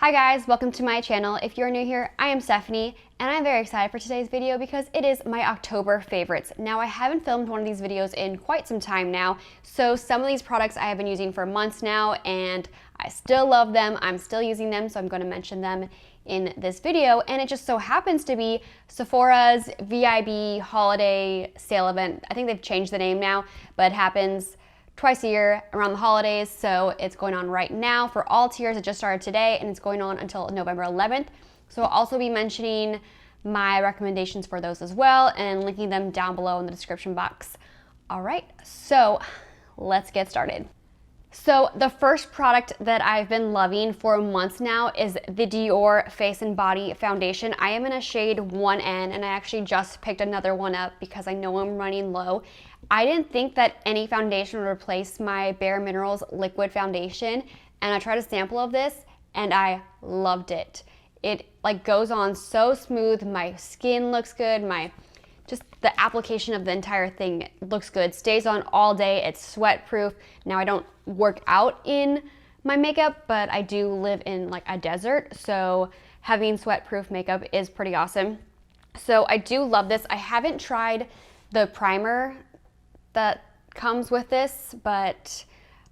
Hi guys, welcome to my channel. If you're new here, I am Stephanie, and I'm very excited for today's video because it is my October favorites. Now, I haven't filmed one of these videos in quite some time now, so some of these products I have been using for months now, and I still love them. I'm still using them, so I'm going to mention them in this video, and it just so happens to be Sephora's VIB holiday sale event. I think they've changed the name now, but it happens twice a year around the holidays, so it's going on right now for all tiers. It just started today and it's going on until November 11th. So I'll also be mentioning my recommendations for those as well and linking them down below in the description box. All right, so let's get started. So the first product that I've been loving for months now is the Dior Face and Body Foundation. I am in a shade 1N, and I actually just picked another one up because I know I'm running low. I didn't think that any foundation would replace my Bare Minerals liquid foundation, and I tried a sample of this and I loved it. It like goes on so smooth, my skin looks good, just the application of the entire thing looks good, stays on all day, it's sweat proof. Now I don't work out in my makeup, but I do live in like a desert, so having sweat proof makeup is pretty awesome. So I do love this. I haven't tried the primer that comes with this, but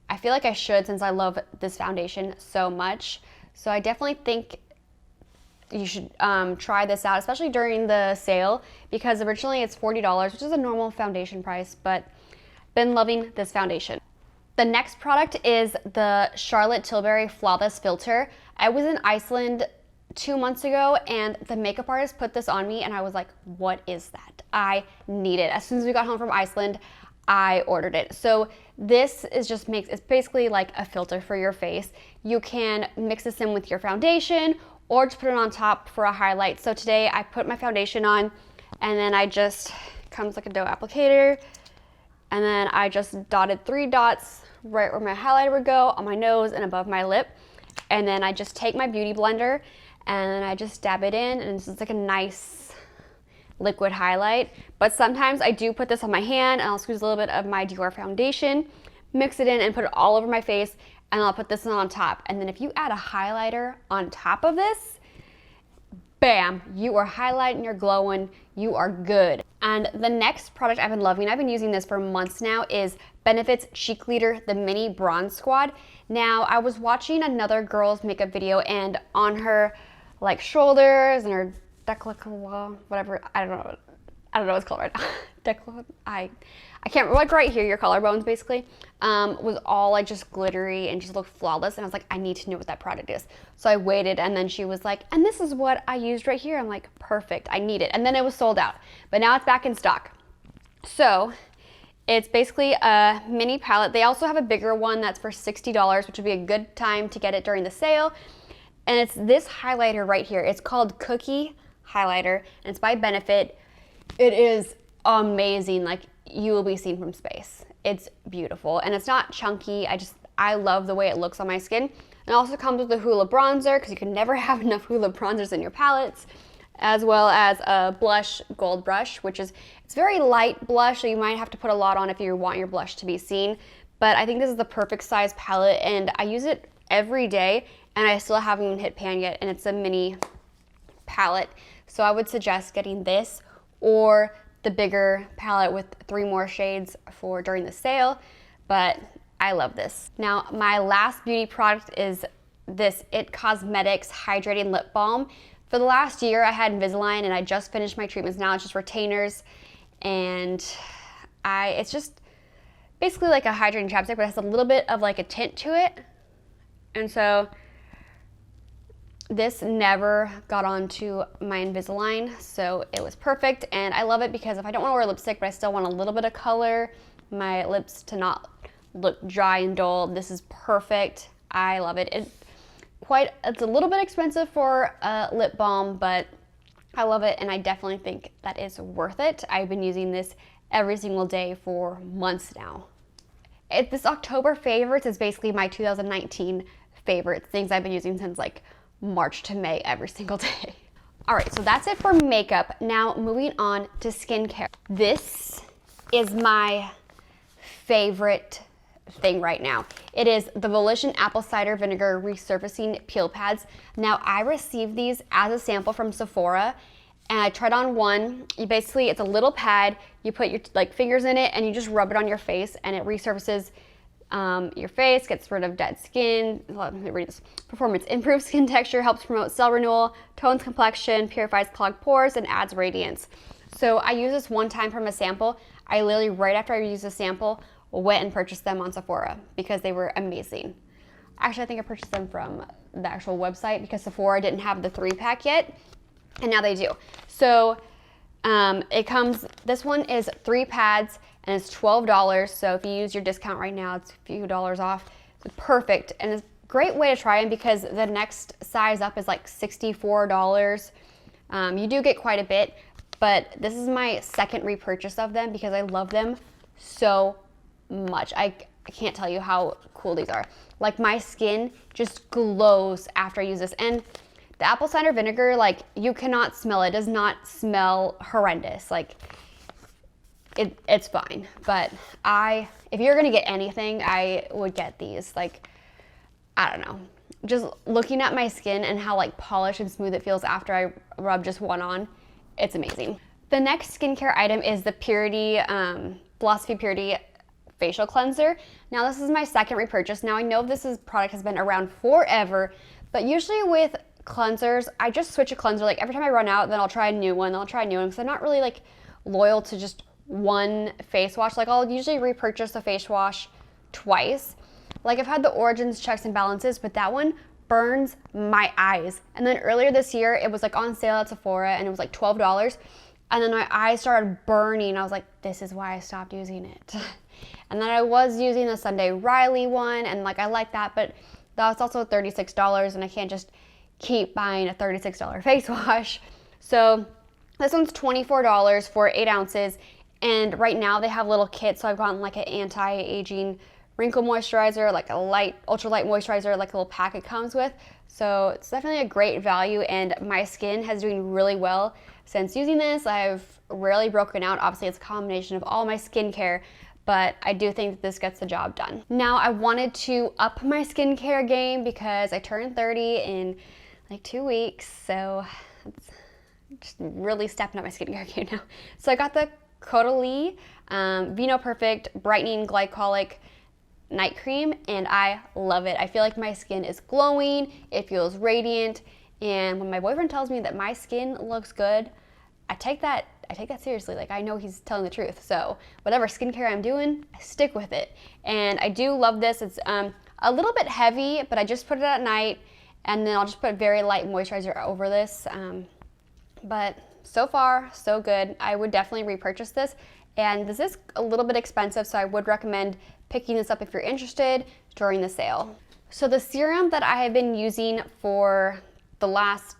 I feel like I should since I love this foundation so much. So I definitely think you should try this out, especially during the sale, because originally it's $40, which is a normal foundation price, but been loving this foundation. The next product is the Charlotte Tilbury Flawless Filter. I was in Iceland 2 months ago and the makeup artist put this on me and I was like, what is that? I need it. As soon as we got home from Iceland, I ordered it. So this is it's basically like a filter for your face. You can mix this in with your foundation or just put it on top for a highlight. So today I put my foundation on and then comes like a dough applicator, and then I just dotted 3 dots right where my highlighter would go, on my nose and above my lip. And then I just take my beauty blender and I just dab it in, and it's just like a nice liquid highlight. But sometimes I do put this on my hand and I'll squeeze a little bit of my Dior foundation, mix it in and put it all over my face, and I'll put this on top. And then if you add a highlighter on top of this, bam, you are highlighting, you're glowing, you are good. And the next product I've been loving, I've been using this for months now, is Benefit's Cheek Leader, the Mini Bronze Squad. Now, I was watching another girl's makeup video, and on her like shoulders and her décolleté, whatever, I don't know what it's called right now. Décolleté, I can't remember, like right here, your collarbones basically, was all like just glittery and just looked flawless. And I was like, I need to know what that product is. So I waited, and then she was like, and this is what I used right here. I'm like, perfect, I need it. And then it was sold out, but now it's back in stock. So it's basically a mini palette. They also have a bigger one that's for $60, which would be a good time to get it during the sale. And it's this highlighter right here. It's called Cookie Highlighter, and it's by Benefit. It is amazing. Like, you will be seen from space. It's beautiful, and it's not chunky. I love the way it looks on my skin. It also comes with a Hoola bronzer, because you can never have enough Hoola bronzers in your palettes, as well as a blush gold brush, it's very light blush, so you might have to put a lot on if you want your blush to be seen. But I think this is the perfect size palette, and I use it every day, and I still haven't even hit pan yet, and it's a mini palette. So I would suggest getting this or the bigger palette with 3 more shades for during the sale, but I love this. Now, my last beauty product is this IT Cosmetics Hydrating Lip Balm. For the last year, I had Invisalign, and I just finished my treatments. Now it's just retainers, and it's just basically like a hydrating chapstick, but it has a little bit of like a tint to it. And so this never got onto my Invisalign, so it was perfect. And I love it because if I don't want to wear lipstick, but I still want a little bit of color, my lips to not look dry and dull, this is perfect. I love it. It's a little bit expensive for a lip balm, but I love it, and I definitely think that is worth it. I've been using this every single day for months now. This October favorites is basically my 2019 favorites, things I've been using since like March to May every single day. All right, so that's it for makeup. Now moving on to skincare. This is my favorite thing right now. It is the Volition Apple Cider Vinegar Resurfacing Peel Pads. Now, I received these as a sample from Sephora, and I tried on one. It's a little pad. You put your fingers in it, and you just rub it on your face, and it resurfaces your face, gets rid of dead skin. Let me read this. Performance: improves skin texture, helps promote cell renewal, tones complexion, purifies clogged pores, and adds radiance. So I used this one time from a sample. I literally, right after I used the sample, went and purchased them on Sephora because they were amazing. Actually, I think I purchased them from the actual website because Sephora didn't have the 3-pack yet, and now they do. So this one is 3 pads, and it's $12. So if you use your discount right now, it's a few dollars off. It's perfect, and it's a great way to try them because the next size up is like $64. You do get quite a bit, but this is my second repurchase of them because I love them so much. I can't tell you how cool these are. Like, my skin just glows after I use this. And the apple cider vinegar, like, you cannot smell it. It does not smell horrendous. Like, it's fine. But if you're gonna get anything, I would get these. Like, I don't know. Just looking at my skin and how like polished and smooth it feels after I rub just one on, it's amazing. The next skincare item is the Philosophy Purity facial cleanser. Now, this is my second repurchase. Now, I know product has been around forever, but usually with cleansers, I just switch a cleanser. Like, every time I run out, then I'll try a new one, because I'm not really like loyal to just one face wash. Like, I'll usually repurchase a face wash twice. Like, I've had the Origins Checks and Balances, but that one burns my eyes. And then earlier this year, it was like on sale at Sephora, and it was like $12. And then my eyes started burning. I was like, this is why I stopped using it. And then I was using the Sunday Riley one, and like, I like that, but that's also $36, and I can't just keep buying a $36 face wash. So this one's $24 for 8 ounces, and right now they have little kits, so I've gotten like an anti-aging wrinkle moisturizer, like a light, ultralight moisturizer, like a little pack it comes with. So it's definitely a great value, and my skin has doing really well since using this. I've rarely broken out. Obviously, it's a combination of all my skincare, but I do think that this gets the job done. Now, I wanted to up my skincare game because I turned 30 in like 2 weeks, so it's just really stepping up my skincare game now. So I got the Caudalie Vino Perfect Brightening Glycolic Night Cream, and I love it. I feel like my skin is glowing, it feels radiant, and when my boyfriend tells me that my skin looks good, I take that seriously. Like, I know he's telling the truth. So whatever skincare I'm doing, I stick with it. And I do love this. It's a little bit heavy, but I just put it at night, and then I'll just put very light moisturizer over this. But so far, so good. I would definitely repurchase this. And this is a little bit expensive, so I would recommend picking this up if you're interested during the sale. So the serum that I have been using for the last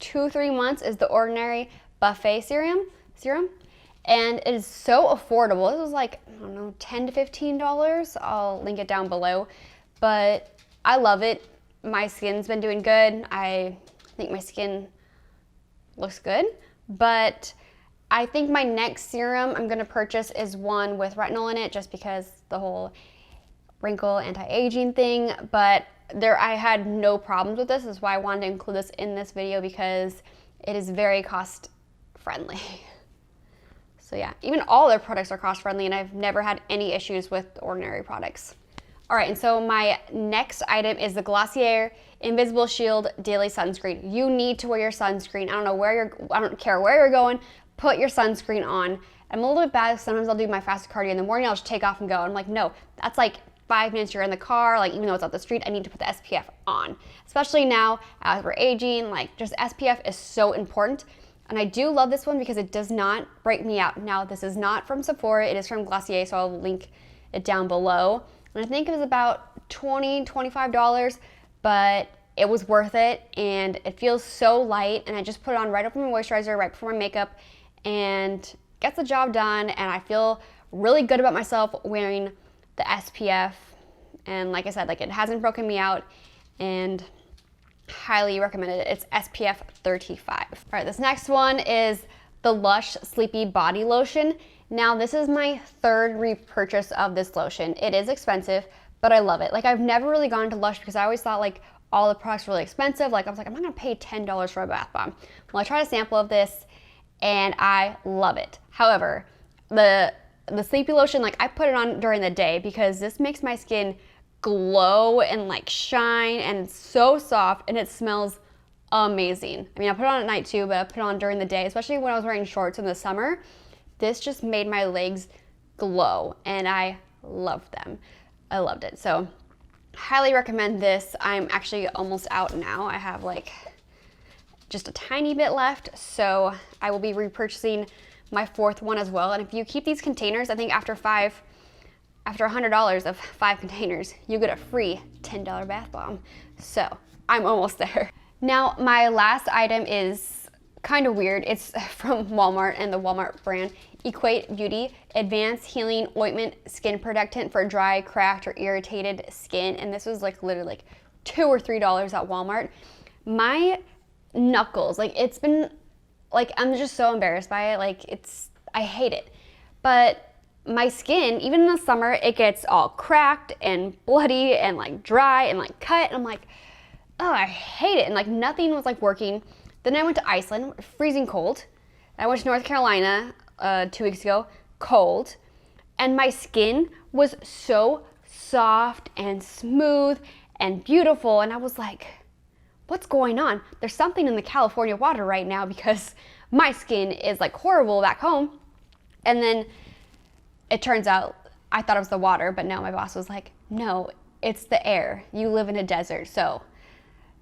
2-3 months is the Ordinary Buffet serum, and it is so affordable. This was like, I don't know, $10 to $15. I'll link it down below, but I love it. My skin's been doing good. I think my skin looks good, but I think my next serum I'm gonna purchase is one with retinol in it, just because the whole wrinkle anti-aging thing. But I had no problems with this. This is why I wanted to include this in this video, because it is very cost friendly. So yeah, even all their products are cost friendly, and I've never had any issues with Ordinary products. All right, and so my next item is the Glossier Invisible Shield Daily Sunscreen. You need to wear your sunscreen. I don't care where you're going, put your sunscreen on. I'm a little bit bad, sometimes I'll do my fasted cardio in the morning, I'll just take off and go. I'm like, no, that's like 5 minutes you're in the car, like, even though it's out the street, I need to put the SPF on. Especially now, as we're aging, like, just SPF is so important. And I do love this one because it does not break me out. Now, this is not from Sephora, it is from Glossier, so I'll link it down below. And I think it was about $20, $25, but it was worth it, and it feels so light, and I just put it on right over my moisturizer, right before my makeup, and gets the job done, and I feel really good about myself wearing the SPF. And like I said, like, it hasn't broken me out, and highly recommend it. It's SPF 35. All right, this next one is the Lush Sleepy Body Lotion, Now, this is my third repurchase of this lotion. It is expensive, but I love it. Like, I've never really gone to Lush because I always thought like all the products were really expensive. Like, I was like, I'm not gonna pay $10 for a bath bomb. Well, I tried a sample of this and I love it. However, the sleepy lotion, like, I put it on during the day because this makes my skin glow and like shine, and it's so soft and it smells amazing. I mean, I put it on at night too, but I put it on during the day, especially when I was wearing shorts in the summer. This just made my legs glow and I loved them. I loved it. So highly recommend this. I'm actually almost out now. I have like just a tiny bit left, so I will be repurchasing my fourth one as well. And if you keep these containers, I think after $100 of 5 containers, you get a free $10 bath bomb. So I'm almost there. Now, my last item is kind of weird. It's from Walmart and the Walmart brand, Equate Beauty Advanced Healing Ointment Skin Protectant for dry, cracked, or irritated skin. And this was like literally like $2 or $3 at Walmart. My knuckles, like, it's been like, I'm just so embarrassed by it. Like, I hate it. But my skin, even in the summer, it gets all cracked and bloody and like dry and like cut. And I'm like, oh, I hate it. And like nothing was like working. Then I went to Iceland, freezing cold. I went to North Carolina 2 weeks ago, cold. And my skin was so soft and smooth and beautiful. And I was like, what's going on? There's something in the California water right now because my skin is like horrible back home. And then it turns out I thought it was the water, but no, my boss was like, no, it's the air. You live in a desert. So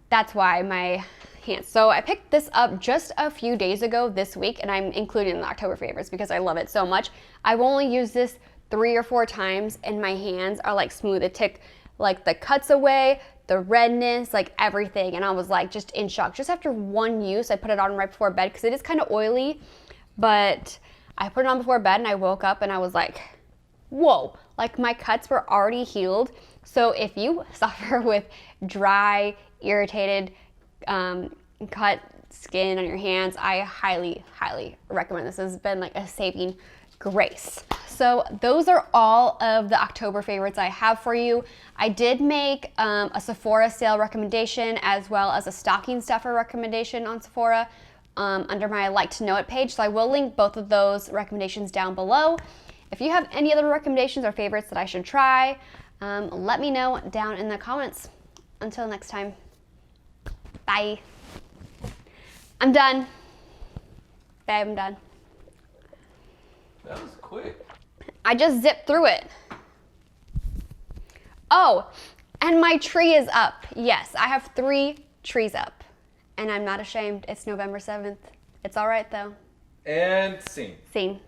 that's why my hands. So I picked this up just a few days ago this week, and I'm including it in the October favorites because I love it so much. I've only used this 3 or 4 times and my hands are like smooth. It took like the cuts away, the redness, like everything. And I was like just in shock. Just after one use, I put it on right before bed because it is kind of oily, but I put it on before bed and I woke up and I was like, whoa, like my cuts were already healed. So if you suffer with dry, irritated, cut skin on your hands, I highly, highly recommend this. This has been like a saving grace. So those are all of the October favorites I have for you. I did make a Sephora sale recommendation as well as a stocking stuffer recommendation on Sephora under my Like to Know It page. So I will link both of those recommendations down below. If you have any other recommendations or favorites that I should try, let me know down in the comments. Until next time, bye. I'm done. Babe, I'm done. That was quick. I just zipped through it. Oh, and my tree is up. Yes, I have 3 trees up. And I'm not ashamed. It's November 7th. It's all right, though. And scene. Scene.